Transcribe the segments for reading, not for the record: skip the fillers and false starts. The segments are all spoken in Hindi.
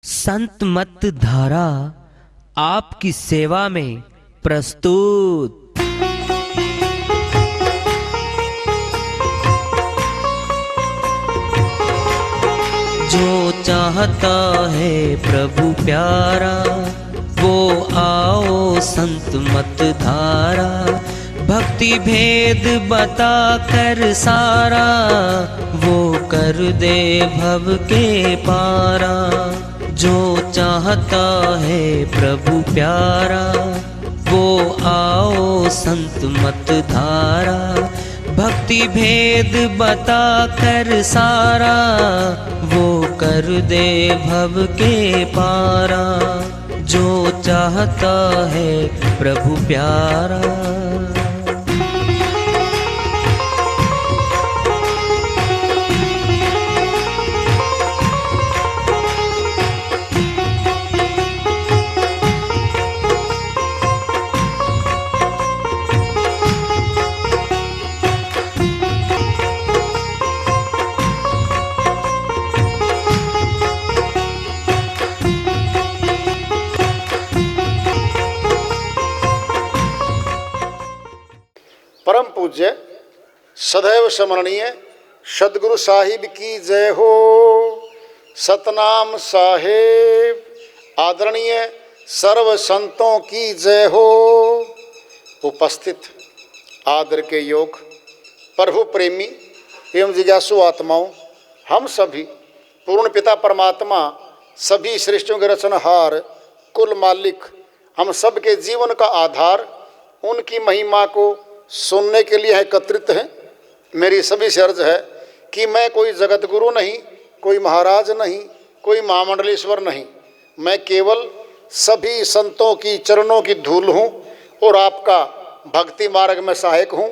संत मत धारा आपकी सेवा में प्रस्तुत। जो चाहता है प्रभु प्यारा वो आओ संत मत धारा। भक्ति भेद बता कर सारा वो कर दे भव के पारा। जो चाहता है प्रभु प्यारा वो आओ संत मत धारा। भक्ति भेद बता कर सारा वो कर दे भव के पारा। जो चाहता है प्रभु प्यारा। परम पूज्य सदैव स्मरणीय सदगुरु साहिब की जय हो। सतनाम साहेब आदरणीय सर्व संतों की जय हो। उपस्थित आदर के योग प्रभु प्रेमी एवं जिज्ञासु आत्माओं, हम सभी पूर्ण पिता परमात्मा सभी सृष्टियों के रचनहार कुल मालिक हम सब के जीवन का आधार उनकी महिमा को सुनने के लिए एकत्रित हैं। मेरी सभी से अर्ज है कि मैं कोई जगत गुरु नहीं, कोई महाराज नहीं, कोई महामंडलेश्वर नहीं। मैं केवल सभी संतों की चरणों की धूल हूँ और आपका भक्ति मार्ग में सहायक हूँ।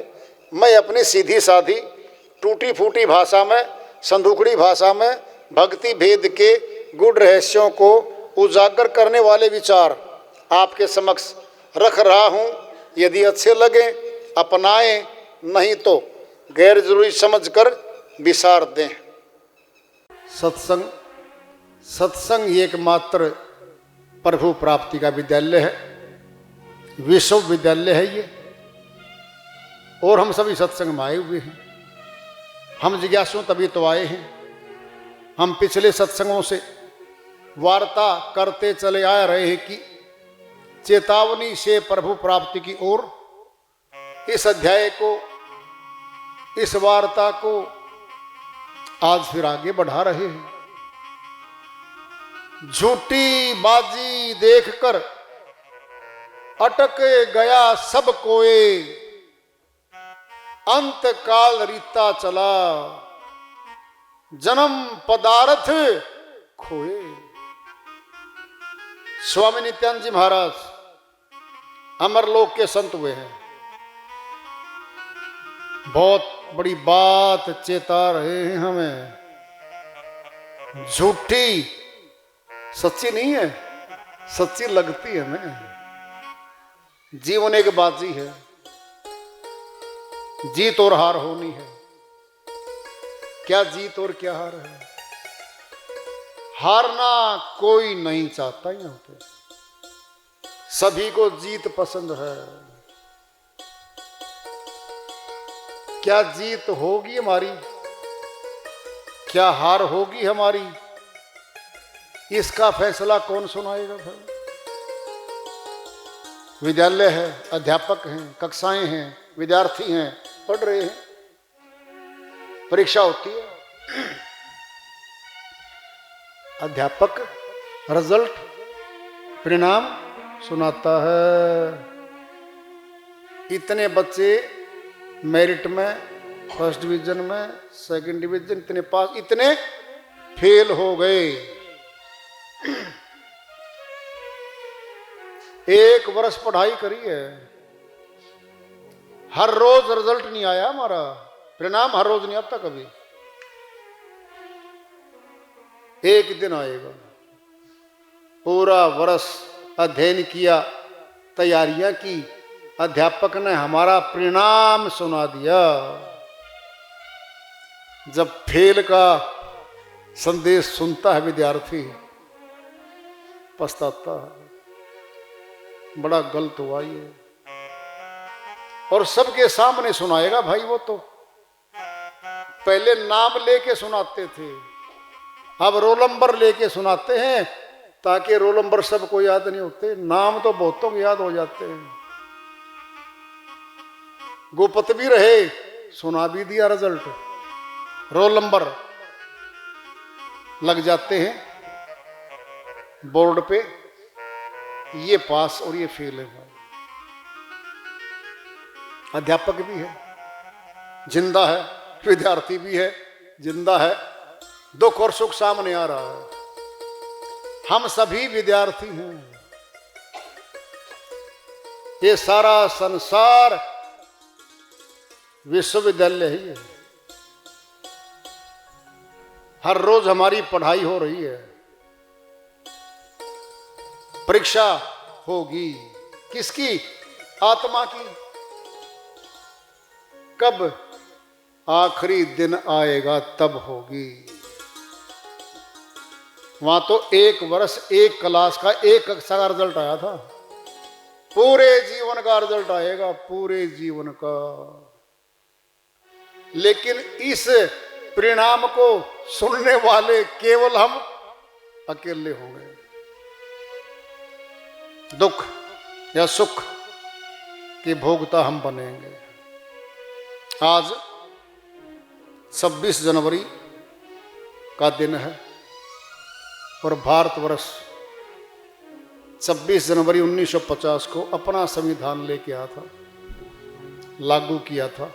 मैं अपनी सीधी साधी टूटी फूटी भाषा में, संदूकड़ी भाषा में भक्ति भेद के गुड़ रहस्यों को उजागर करने वाले विचार आपके समक्ष रख रहा हूँ। यदि अच्छे लगे अपनाएं, नहीं तो गैर जरूरी समझकर विसार दें। सत्संग ही एकमात्र प्रभु प्राप्ति का विद्यालय है, विश्वविद्यालय है ये। और हम सभी सत्संग में आए हुए हैं। हम जिज्ञासु तभी तो आए हैं। हम पिछले सत्संगों से वार्ता करते चले आ रहे हैं कि चेतावनी से प्रभु प्राप्ति की ओर इस अध्याय को, इस वार्ता को आज फिर आगे बढ़ा रहे हैं। झूठी बाजी देखकर अटक गया सब कोए, अंत काल रीता चला जन्म पदार्थ खोए। स्वामी नित्यानंद जी महाराज अमरलोक के संत हुए हैं। बहुत बड़ी बात चेता रहे हैं हमें। झूठी सच्ची नहीं है, सच्ची लगती है हमें। जीवन एक बाजी है, जीत और हार होनी है। क्या जीत और क्या हार है? हारना कोई नहीं चाहता यहां पे, सभी को जीत पसंद है। क्या जीत होगी हमारी, क्या हार होगी हमारी, इसका फैसला कौन सुनाएगा भाई? विद्यालय है, अध्यापक हैं, कक्षाएं हैं, विद्यार्थी हैं, पढ़ रहे हैं, परीक्षा होती है। अध्यापक रिजल्ट परिणाम सुनाता है। इतने बच्चे मेरिट में, फर्स्ट डिवीजन में, सेकंड डिवीजन, इतने पास, इतने फेल हो गए। एक वर्ष पढ़ाई करी है, हर रोज रिजल्ट नहीं आया हमारा, परिणाम हर रोज नहीं आता, कभी एक दिन आएगा। पूरा वर्ष अध्ययन किया, तैयारियां की, अध्यापक ने हमारा परिणाम सुना दिया। जब फेल का संदेश सुनता है विद्यार्थी पछताता है, बड़ा गलत हुआ ये। और सबके सामने सुनाएगा भाई। वो तो पहले नाम लेके सुनाते थे, अब रोल नंबर लेके सुनाते हैं, ताकि रोल नंबर सबको याद नहीं होते, नाम तो बहुतों को याद हो जाते हैं। गुप्त भी रहे, सुना भी दिया, रिजल्ट रोल नंबर लग जाते हैं बोर्ड पे, ये पास और ये फेल है। अध्यापक भी है, जिंदा है, विद्यार्थी भी है, जिंदा है, दुख और सुख सामने आ रहा है। हम सभी विद्यार्थी हैं। ये सारा संसार विश्वविद्यालय ही है। हर रोज हमारी पढ़ाई हो रही है, परीक्षा होगी। किसकी? आत्मा की। कब? आखिरी दिन आएगा तब होगी। वहां तो 1 वर्ष 1 क्लास का 1 कक्षा का रिजल्ट आया था, पूरे जीवन का रिजल्ट आएगा, पूरे जीवन का। लेकिन इस परिणाम को सुनने वाले केवल हम अकेले होंगे। दुख या सुख के भोगता हम बनेंगे। आज 26 जनवरी का दिन है और भारतवर्ष 26 जनवरी 1950 को अपना संविधान लेके आया था, लागू किया था।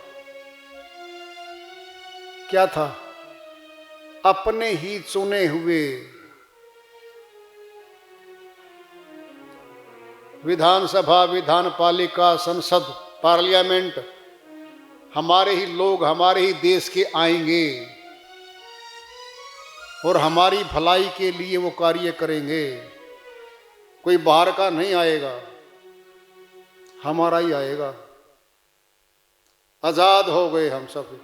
क्या था? अपने ही चुने हुए विधानसभा, विधान पालिका, संसद, पार्लियामेंट हमारे ही लोग, हमारे ही देश के आएंगे और हमारी भलाई के लिए वो कार्य करेंगे। कोई बाहर का नहीं आएगा, हमारा ही आएगा। आजाद हो गए हम सब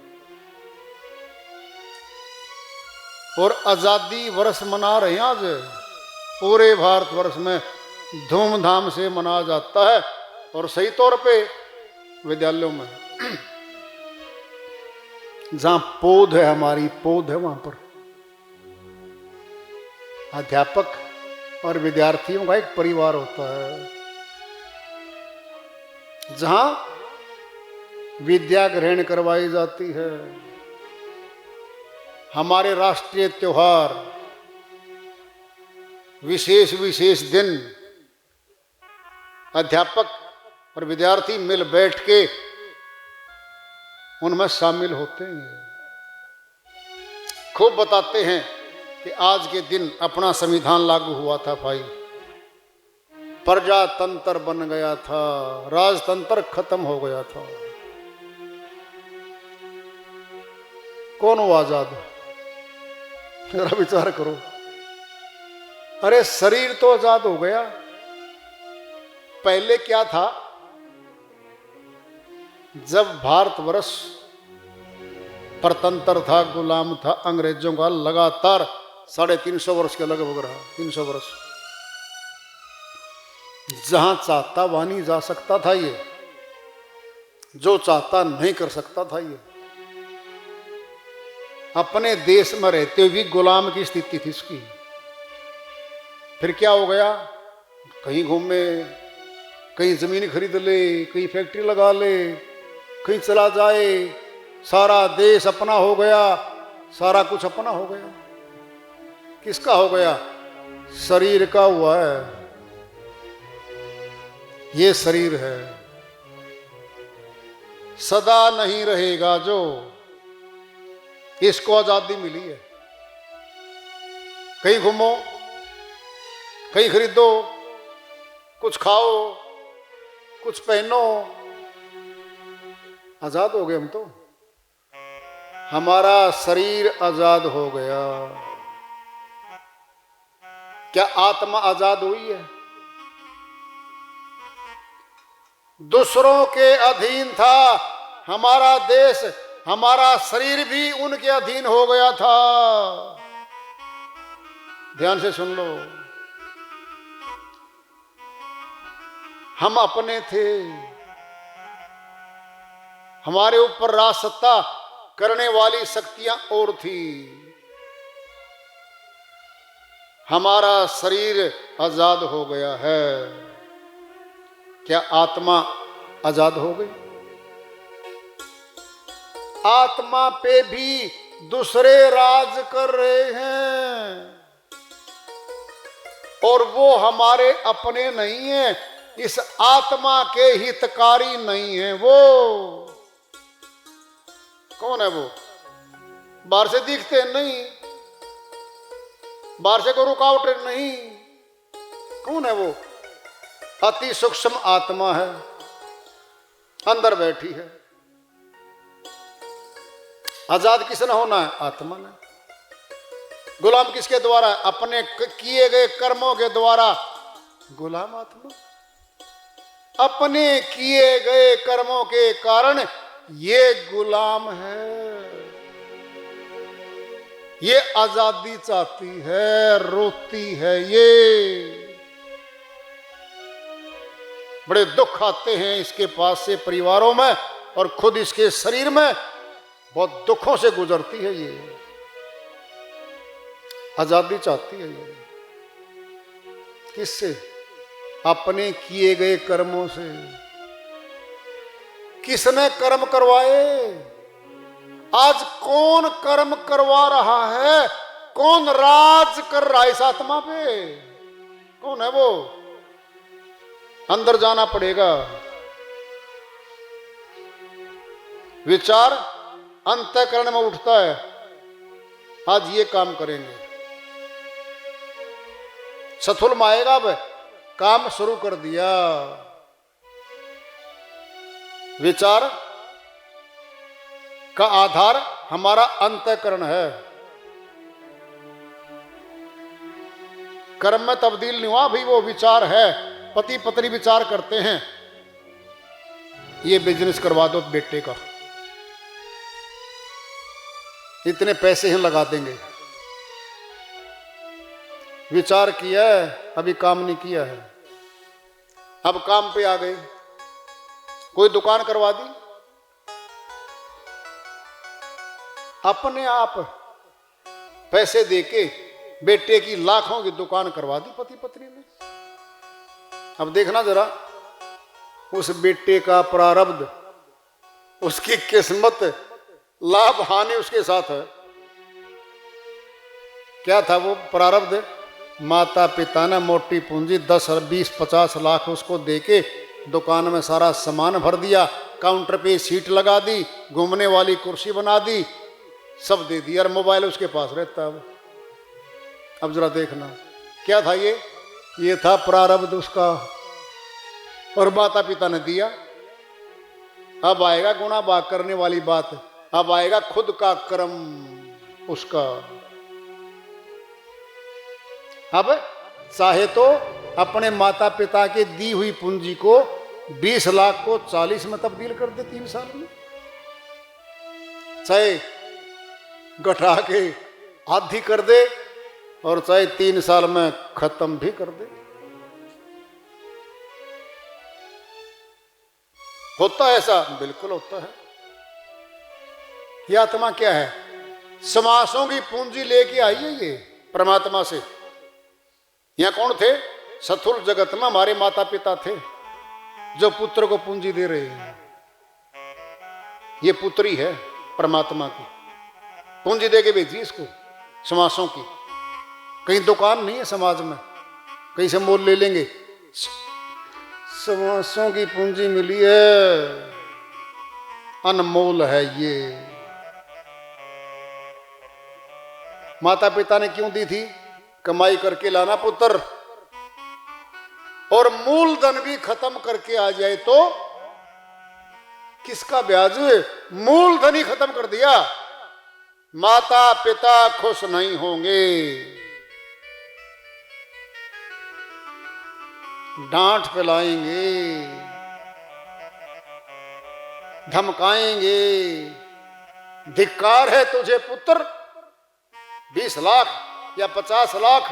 और आजादी वर्ष मना रहे हैं। आज पूरे भारतवर्ष में धूमधाम से मनाया जाता है और सही तौर पे विद्यालयों में जहां पौध है, हमारी पौध है, वहां पर अध्यापक और विद्यार्थियों का एक परिवार होता है। जहां विद्या ग्रहण करवाई जाती है। हमारे राष्ट्रीय त्योहार, विशेष विशेष दिन अध्यापक और विद्यार्थी मिल बैठ के उनमें शामिल होते हैं। खूब बताते हैं कि आज के दिन अपना संविधान लागू हुआ था भाई, प्रजातंत्र बन गया था, राजतंत्र खत्म हो गया था। कौन हुआ आजाद? जरा विचार करो। अरे शरीर तो आजाद हो गया, पहले क्या था? जब भारतवर्ष परतंत्र था, गुलाम था अंग्रेजों का, लगातार 350 वर्ष के लगभग रहा। 300 वर्ष जहां चाहता वहां नहीं जा सकता था ये, जो चाहता नहीं कर सकता था ये। अपने देश में रहते हुए भी गुलाम की स्थिति थी इसकी। फिर क्या हो गया? कहीं घूमे, कहीं जमीन खरीद ले, कहीं फैक्ट्री लगा ले, कहीं चला जाए, सारा देश अपना हो गया, सारा कुछ अपना हो गया। किसका हो गया? शरीर का हुआ है। ये शरीर है, सदा नहीं रहेगा। जो इसको आजादी मिली है, कहीं घूमो, कहीं खरीदो, कुछ खाओ, कुछ पहनो, आजाद हो गए हम तो। हमारा शरीर आजाद हो गया। क्या आत्मा आजाद हुई है? दूसरों के अधीन था हमारा देश, हमारा शरीर भी उनके अधीन हो गया था। ध्यान से सुन लो। हम अपने थे, हमारे ऊपर राज सत्ता करने वाली शक्तियां और थी। हमारा शरीर आजाद हो गया है। क्या आत्मा आजाद हो गई? आत्मा पे भी दूसरे राज कर रहे हैं और वो हमारे अपने नहीं है, इस आत्मा के हितकारी नहीं है। वो कौन है? वो बाहर से दिखते नहीं, बाहर से कोई रुकावट नहीं। कौन है वो? अति सूक्ष्म आत्मा है, अंदर बैठी है। आजाद किसने होना है? आत्मा ने। गुलाम किसके द्वारा? अपने किए गए कर्मों के द्वारा गुलाम आत्मा। अपने किए गए कर्मों के कारण ये गुलाम है। ये आजादी चाहती है, रोती है। ये बड़े दुख आते हैं इसके पास से परिवारों में, और खुद इसके शरीर में बहुत दुखों से गुजरती है। ये आजादी चाहती है। ये किससे? अपने किए गए कर्मों से। किसने कर्म करवाए? आज कौन कर्म करवा रहा है? कौन राज कर रहा है इस आत्मा पे? कौन है वो? अंदर जाना पड़ेगा। विचार अंतःकरण में उठता है, आज ये काम करेंगे। सथुल में आएगा, अब काम शुरू कर दिया। विचार का आधार हमारा अंतःकरण है। कर्म में तब्दील नहीं हुआ भी, वो विचार है। पति पत्नी विचार करते हैं, ये बिजनेस करवा दो बेटे का, इतने पैसे ही लगा देंगे। विचार किया है, अभी काम नहीं किया है। अब काम पे आ गए, कोई दुकान करवा दी। अपने आप पैसे देके बेटे की लाखों की दुकान करवा दी पति पत्नी ने। अब देखना जरा उस बेटे का प्रारब्ध, उसकी किस्मत, लाभ हानि उसके साथ है। क्या था वो प्रारब्ध? माता पिता ने मोटी पूंजी 10, 20, 50 लाख उसको देके दुकान में सारा सामान भर दिया, काउंटर पे सीट लगा दी, घूमने वाली कुर्सी बना दी, सब दे दिया, और मोबाइल उसके पास रहता है। अब जरा देखना क्या था ये था प्रारब्ध उसका, और माता पिता ने दिया। अब आएगा गुना भाग करने वाली बात, अब आएगा खुद का कर्म उसका। अब चाहे तो अपने माता पिता के दी हुई पूंजी को 20 लाख को 40 में तब्दील कर दे 3 साल में, चाहे घटा के आधी कर दे, और चाहे 3 साल में खत्म भी कर दे। होता है ऐसा? बिल्कुल होता है। यह आत्मा क्या है? समासों की पूंजी लेके आई है ये परमात्मा से। यहां कौन थे? सथुल जगत में हमारे माता पिता थे जो पुत्र को पूंजी दे रहे हैं। ये पुत्री है परमात्मा की, पूंजी दे के भेजी इसको समासों की। कहीं दुकान नहीं है समाज में, कहीं से मोल ले लेंगे। समासों की पूंजी मिली है, अनमोल है ये। माता पिता ने क्यों दी थी? कमाई करके लाना पुत्र, और मूलधन भी खत्म करके आ जाए तो किसका ब्याज? मूलधन ही खत्म कर दिया, माता पिता खुश नहीं होंगे, डांट पिलाएंगे, धमकाएंगे। धिक्कार है तुझे पुत्र, 20 लाख या 50 लाख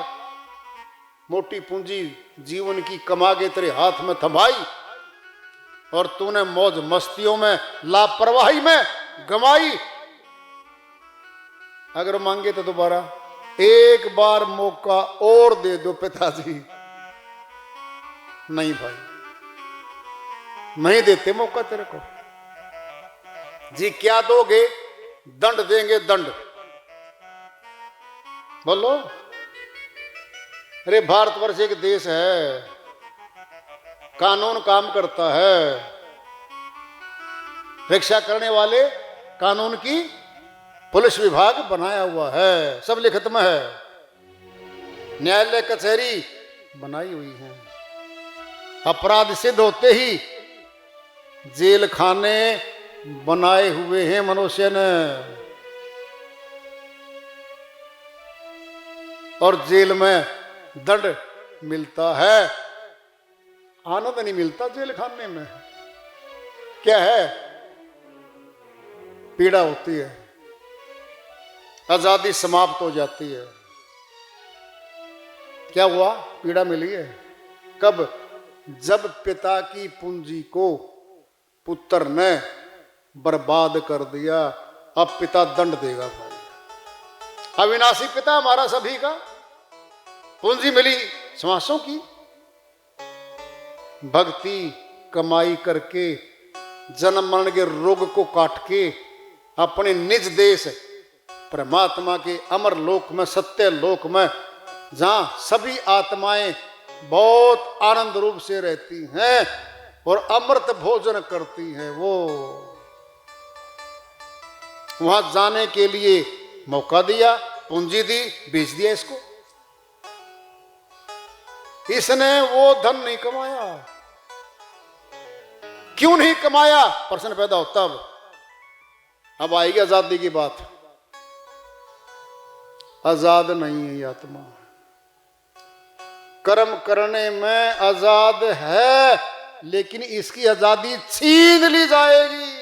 मोटी पूंजी जीवन की कमा के तेरे हाथ में थमाई और तूने मौज मस्तियों में लापरवाही में गंवाई। अगर मांगे तो दोबारा एक बार मौका और दे दो पिताजी। नहीं भाई, नहीं देते मौका तेरे को। जी क्या दोगे? दंड देंगे, दंड। बोलो। अरे भारतवर्ष एक देश है, कानून काम करता है, रक्षा करने वाले कानून की पुलिस विभाग बनाया हुआ है, सब लिखित में है, न्यायालय कचहरी बनाई हुई है। अपराध सिद्ध होते ही जेल खाने बनाए हुए हैं मनुष्य ने, और जेल में दंड मिलता है, आनंद नहीं मिलता जेल खाने में। क्या है? पीड़ा होती है, आजादी समाप्त हो जाती है। क्या हुआ? पीड़ा मिली है। कब? जब पिता की पूंजी को पुत्र ने बर्बाद कर दिया। अब पिता दंड देगा भाई। अविनाशी पिता हमारा सभी का, पूंजी मिली श्वासों की, भक्ति कमाई करके जन्म मरण के रोग को काट के अपने निज देश परमात्मा के अमर लोक में, सत्य लोक में, जहां सभी आत्माएं बहुत आनंद रूप से रहती हैं और अमृत भोजन करती हैं, वो वहां जाने के लिए मौका दिया, पूंजी दी, बेच दिया इसको। इसने वो धन नहीं कमाया। क्यों नहीं कमाया? प्रश्न पैदा होता। अब आएगी आजादी की बात। आजाद नहीं है ये आत्मा, कर्म करने में आजाद है, लेकिन इसकी आजादी छीन ली जाएगी।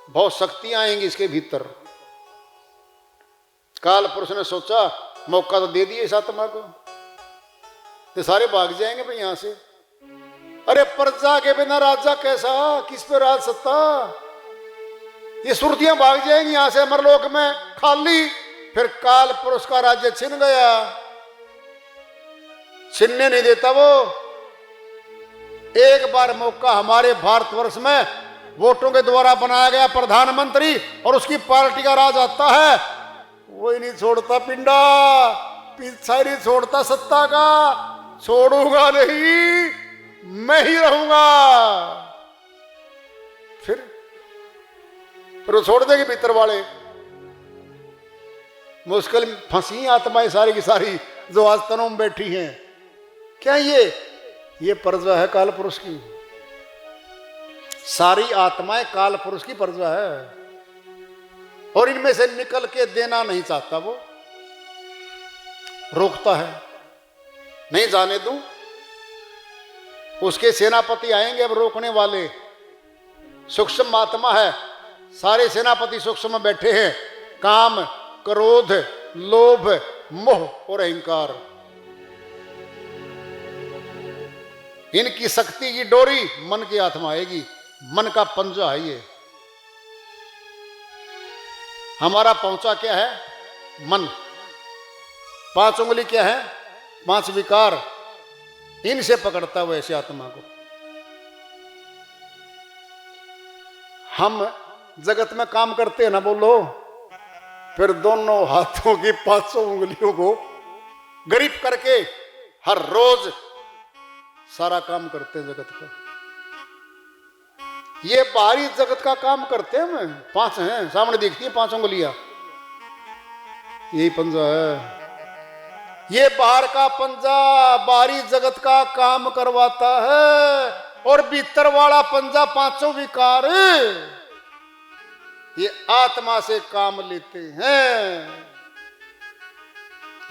बहुत शक्तियां आएंगी इसके भीतर। काल पुरुष ने सोचा मौका तो दे दिया इस आत्मा को, तो सारे भाग जाएंगे भाई यहां से। अरे प्रजा के बिना राजा कैसा? किस पे राज सत्ता? ये सुरतियां भाग जाएंगी यहां से अमरलोक में खाली। फिर काल पुरुष का राज्य छिन गया। छिनने नहीं देता वो। एक बार मौका हमारे भारतवर्ष में वोटों के द्वारा बनाया गया प्रधानमंत्री और उसकी पार्टी का राज आता है, वही नहीं छोड़ता पिंडा, पीछा नहीं छोड़ता सत्ता का। छोड़ूंगा नहीं, मैं ही रहूंगा। फिर वो छोड़ देंगे भीतर वाले। मुश्किल फंसी आत्माएं सारी की सारी जो आज तनों में बैठी हैं। क्या ये प्रजा है काल पुरुष की। सारी आत्माएं काल पुरुष की प्रजा है और इनमें से निकल के देना नहीं चाहता। वो रोकता है, नहीं जाने दूं। उसके सेनापति आएंगे अब रोकने वाले। सूक्ष्म आत्मा है, सारे सेनापति सूक्ष्म में बैठे हैं। काम, क्रोध, लोभ, मोह और अहंकार, इनकी शक्ति की डोरी मन की आत्मा आएगी। मन का पंजा है ये। हमारा पहुंचा क्या है? मन। 5 उंगली क्या है? 5 विकार। इनसे पकड़ता हुआ ऐसे आत्मा को। हम जगत में काम करते हैं ना, बोलो, फिर दोनों हाथों की 500 उंगलियों को गरीब करके हर रोज सारा काम करते हैं जगत का। ये बाहरी जगत का काम करते हैं। मैं 5 हैं, सामने दिखती है 5 उंगलियां, यही पंजा है। ये बाहर का पंजा बाहरी जगत का काम करवाता है और भीतर वाला पंजा 5 विकार ये आत्मा से काम लेते हैं।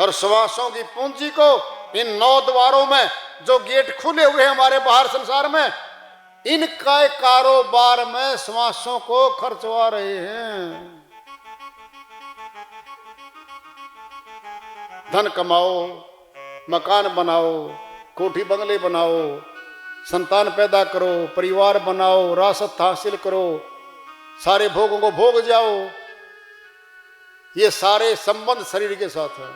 और श्वासों की पूंजी को इन 9 द्वारों में जो गेट खुले हुए हैं हमारे बाहर संसार में, इनका कारोबार में श्वासों को खर्चवा रहे हैं। धन कमाओ, मकान बनाओ, कोठी बंगले बनाओ, संतान पैदा करो, परिवार बनाओ, रासत हासिल करो, सारे भोगों को भोग जाओ। ये सारे संबंध शरीर के साथ है।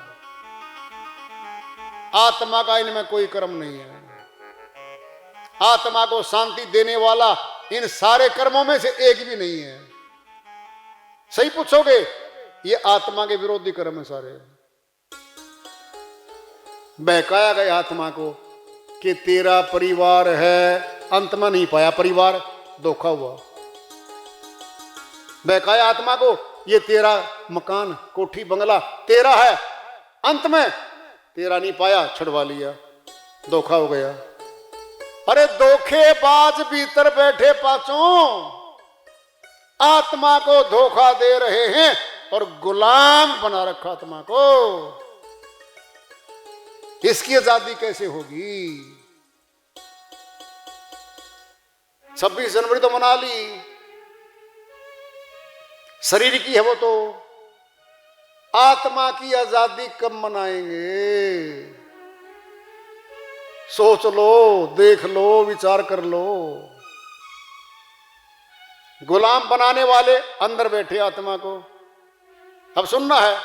आत्मा का इनमें कोई कर्म नहीं है। आत्मा को शांति देने वाला इन सारे कर्मों में से एक भी नहीं है। सही पूछोगे, ये आत्मा के विरोधी कर्म है सारे। बहकाया गया आत्मा को कि तेरा परिवार है, अंत में नहीं पाया परिवार, धोखा हुआ। बहकाया आत्मा को ये तेरा मकान, कोठी, बंगला तेरा है, अंत में तेरा नहीं पाया, छुड़वा लिया, धोखा हो गया। अरे धोखेबाज भीतर बैठे पांचों आत्मा को धोखा दे रहे हैं और गुलाम बना रखा आत्मा को। इसकी आजादी कैसे होगी? 26 जनवरी तो मना ली, शरीर की है वो तो, आत्मा की आजादी कब मनाएंगे? सोच लो, देख लो, विचार कर लो। गुलाम बनाने वाले अंदर बैठे आत्मा को। अब सुनना है,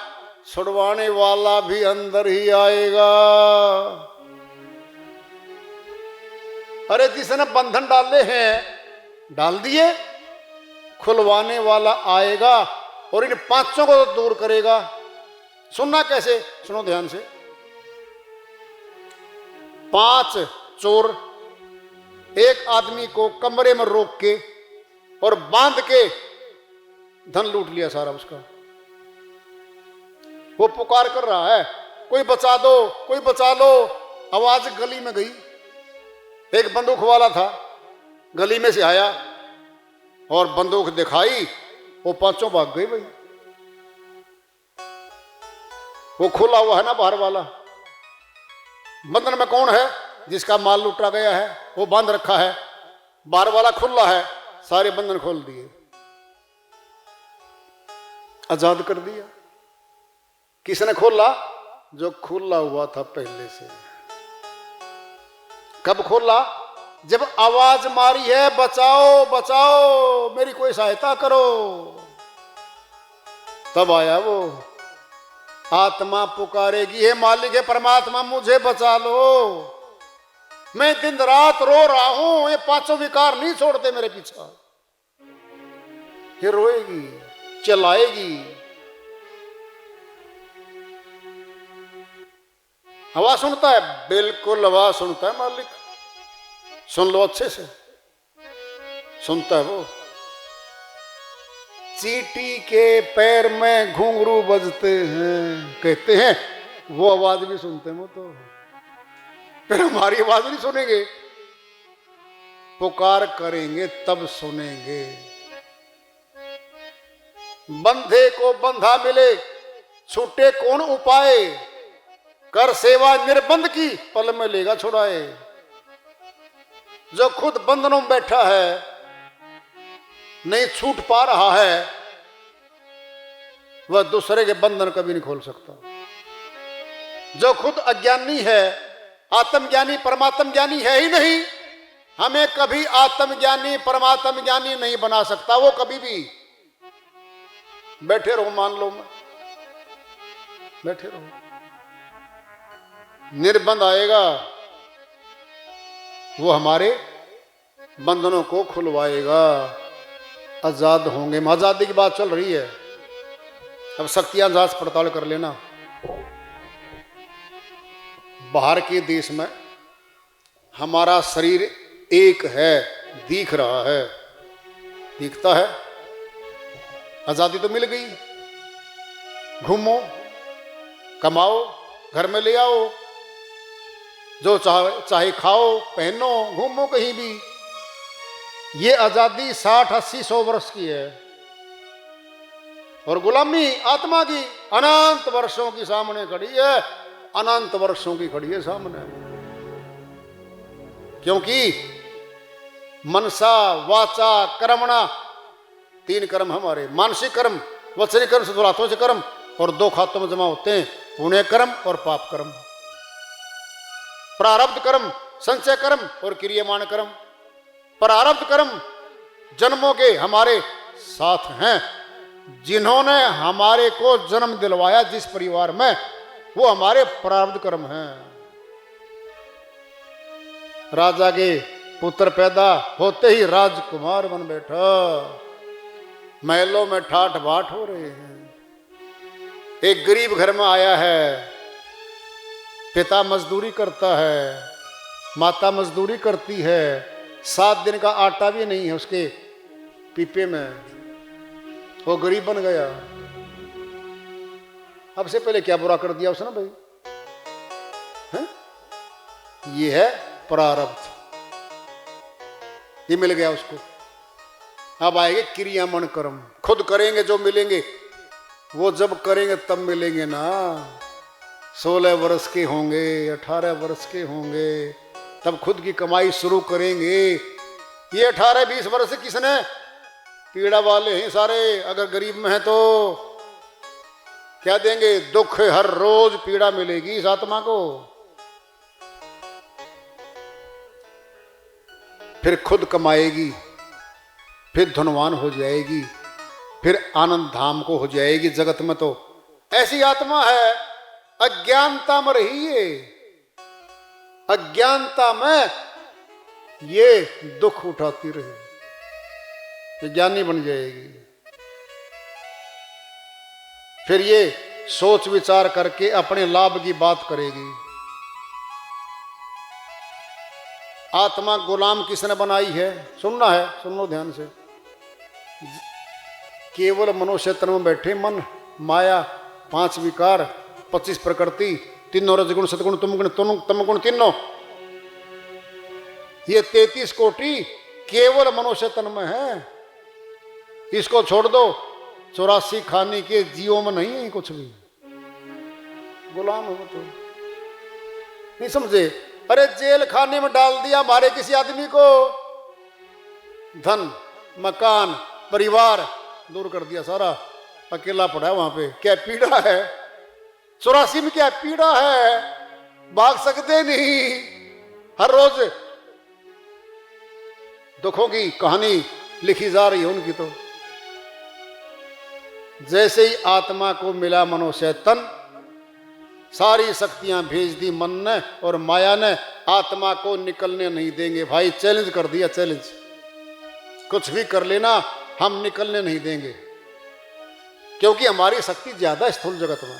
छुड़वाने वाला भी अंदर ही आएगा। अरे जिसने बंधन डाले हैं डाल दिए, खुलवाने वाला आएगा और इन पांचों को तो दूर करेगा। सुनना कैसे, सुनो ध्यान से। 5 चोर एक आदमी को कमरे में रोक के और बांध के धन लूट लिया सारा उसका। वो पुकार कर रहा है, कोई बचा दो, कोई बचा लो। आवाज गली में गई, एक बंदूक वाला था, गली में से आया और बंदूक दिखाई, वो पांचों भाग गए भाई। वो खुला हुआ है ना बाहर वाला। बंधन में कौन है? जिसका माल लूटा गया है, वो बांध रखा है। बाहर वाला खुला है, सारे बंधन खोल दिए, आजाद कर दिया। किसने खोला? जो खुला हुआ था पहले से। कब खोला? जब आवाज मारी है, बचाओ बचाओ, मेरी कोई सहायता करो, तब आया वो। आत्मा पुकारेगी, हे मालिक, हे परमात्मा, मुझे बचा लो, मैं दिन रात रो रहा हूं, ये पांचों विकार नहीं छोड़ते मेरे पीछा। ये रोएगी, चिल्लाएगी। आवाज सुनता है, बिल्कुल आवाज सुनता है मालिक। सुन लो अच्छे से, सुनता है वो। चींटी के पैर में घुंघरू बजते हैं, कहते हैं, वो आवाज भी सुनते हैं वो तो। फिर हमारी आवाज नहीं सुनेंगे, पुकार करेंगे तब सुनेंगे। बंधे को बंधा मिले, छूटे कौन उपाय, कर सेवा निर्बंध की, पल में लेगा छुड़ाए। जो खुद बंधनों में बैठा है, नहीं छूट पा रहा है, वह दूसरे के बंधन कभी नहीं खोल सकता। जो खुद अज्ञानी है, आत्मज्ञानी परमात्म ज्ञानी है ही नहीं, हमें कभी आत्मज्ञानी परमात्म ज्ञानी नहीं बना सकता वो कभी भी। बैठे रहो, मान लो, मैं बैठे रहो। निर्बंध आएगा, वो हमारे बंधनों को खुलवाएगा, आजाद होंगे। आजादी की बात चल रही है, अब शक्तियां जांच पड़ताल कर लेना। बाहर के देश में हमारा शरीर एक है, दिख रहा है, दिखता है, आजादी तो मिल गई। घूमो, कमाओ, घर में ले आओ, जो चाहे खाओ, पहनो, घूमो कहीं भी। ये आजादी 60, 80, 100 वर्ष की है, और गुलामी आत्मा की अनंत वर्षों की सामने खड़ी है, अनंत वर्षों की खड़ी है सामने। क्योंकि मनसा, वाचा, कर्मणा, 3 कर्म हमारे, मानसिक कर्म, वचनिक कर्म, 2 हाथों से कर्म, और 2 खातों में जमा होते हैं। पुण्य कर्म और पाप कर्म, प्रारब्ध कर्म, संचय कर्म और क्रियमाण कर्म। प्रारब्ध कर्म जन्मों के हमारे साथ हैं, जिन्होंने हमारे को जन्म दिलवाया जिस परिवार में, वो हमारे प्रारब्ध कर्म हैं। राजा के पुत्र पैदा होते ही राजकुमार बन बैठा, महलों में ठाठ बाट हो रहे हैं। एक गरीब घर में आया है, पिता मजदूरी करता है, माता मजदूरी करती है, 7 दिन का आटा भी नहीं है उसके पीपे में, वो गरीब बन गया। अब से पहले क्या बुरा कर दिया उसने भाई, है? ये है प्रारब्ध, ये मिल गया उसको। अब आएंगे क्रियामण कर्म, खुद करेंगे जो मिलेंगे, वो जब करेंगे तब मिलेंगे ना। 16 वर्ष के होंगे, 18 वर्ष के होंगे, तब खुद की कमाई शुरू करेंगे। ये 18-20 वर्ष से किसने, पीड़ा वाले हैं सारे। अगर गरीब में है तो क्या देंगे, दुख है, हर रोज पीड़ा मिलेगी इस आत्मा को। फिर खुद कमाएगी, फिर धनवान हो जाएगी, फिर आनंद धाम को हो जाएगी। जगत में तो ऐसी आत्मा है, अज्ञानता में रही है, अज्ञानता में ये दुख उठाती रही, ये ज्ञानी बन जाएगी। फिर ये सोच विचार करके अपने लाभ की बात करेगी। आत्मा गुलाम किसने बनाई है, सुनना है, सुन लो ध्यान से। केवल मनुष्य तन में बैठे मन, माया, 5 विकार, 25 प्रकृति, 3 रजगुण सतगुण तुमगुण तमगुण तीनों, ये 33 कोटि केवल मनुष्य तन में है। इसको छोड़ दो, 84 खाने के जीवों में नहीं है कुछ भी, गुलाम हो तो नहीं समझे। अरे जेल खाने में डाल दिया हमारे किसी आदमी को, धन मकान परिवार दूर कर दिया सारा, अकेला पड़ा है वहां पे। क्या पीड़ा है, 84 में क्या पीड़ा है, भाग सकते नहीं। हर रोज दुखों की कहानी लिखी जा रही है उनकी। तो जैसे ही आत्मा को मिला मनुष्य तन, सारी शक्तियां भेज दी मन ने और माया ने, आत्मा को निकलने नहीं देंगे भाई। चैलेंज कर दिया, चैलेंज, कुछ भी कर लेना, हम निकलने नहीं देंगे, क्योंकि हमारी शक्ति ज्यादा स्थूल जगत में।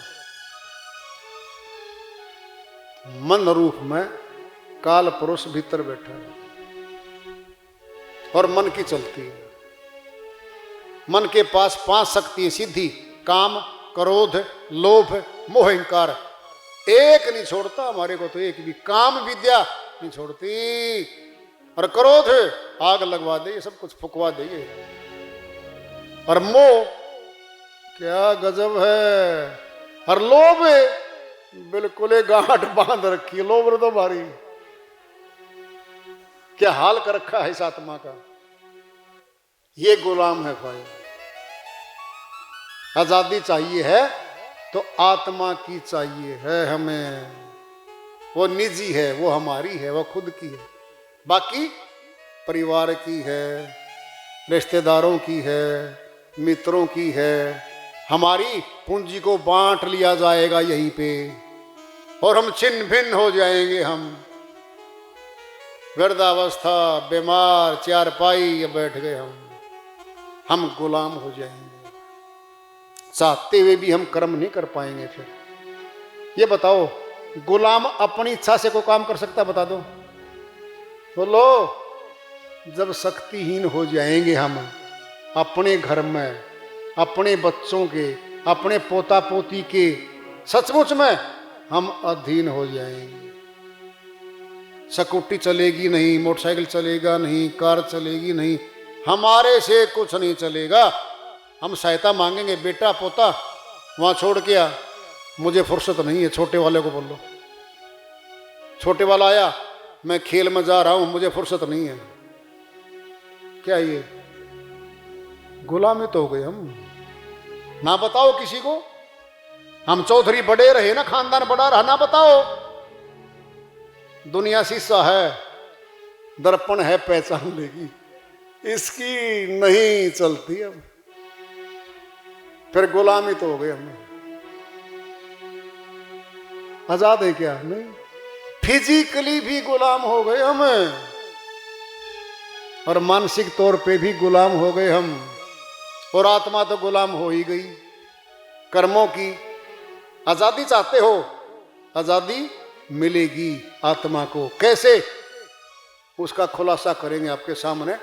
मन रूप में काल पुरुष भीतर बैठा है और मन की चलती है। मन के पास 5 शक्ति सीधी, काम, क्रोध, लोभ, मोह, अहंकार, एक नहीं छोड़ता हमारे को तो, एक भी। काम विद्या नहीं छोड़ती, और क्रोध आग लगवा दे, ये सब कुछ फुकवा दे। और मोह क्या गजब है, और लोभ बिल्कुल गांठ बांध रखी है। लोभ तो भारी, क्या हाल कर रखा है इस आत्मा का। ये गुलाम है भाई। आजादी चाहिए है तो आत्मा की चाहिए है हमें, वो निजी है, वो हमारी है, वो खुद की है। बाकी परिवार की है, रिश्तेदारों की है, मित्रों की है। हमारी पूंजी को बांट लिया जाएगा यहीं पे, और हम छिन्न भिन्न हो जाएंगे। हम वृद्धावस्था, बीमार, चारपाई बैठ गए, हम गुलाम हो जाएंगे। चाहते हुए भी हम कर्म नहीं कर पाएंगे। फिर ये बताओ, गुलाम अपनी इच्छा से कोई काम कर सकता, बता दो बोलो। जब शक्तिहीन हो जाएंगे हम अपने घर में, अपने बच्चों के, अपने पोता पोती के, सचमुच में हम अधीन हो जाएंगे। स्कूटी चलेगी नहीं, मोटरसाइकिल चलेगा नहीं, कार चलेगी नहीं, हमारे से कुछ नहीं चलेगा। हम सहायता मांगेंगे, बेटा पोता वहां छोड़ के आ, मुझे फुर्सत नहीं है। छोटे वाले को बोल लो, छोटे वाला आया, मैं खेल में जा रहा हूं, मुझे फुर्सत नहीं है। क्या ये गुलामी तो हो गए हम। ना बताओ किसी को, हम चौधरी बड़े रहे ना, खानदान बड़ा रहा ना, बताओ। दुनिया शीशा है, दर्पण है, पहचान लेगी, इसकी नहीं चलती अब। फिर गुलामी तो हो गए हमें। आजाद है क्या? नहीं, फिजिकली भी गुलाम हो गए हमें, और मानसिक तौर पे भी गुलाम हो गए हम, और आत्मा तो गुलाम हो ही गई कर्मों की। आजादी चाहते हो, आजादी मिलेगी आत्मा को। कैसे? उसका खुलासा करेंगे आपके सामने।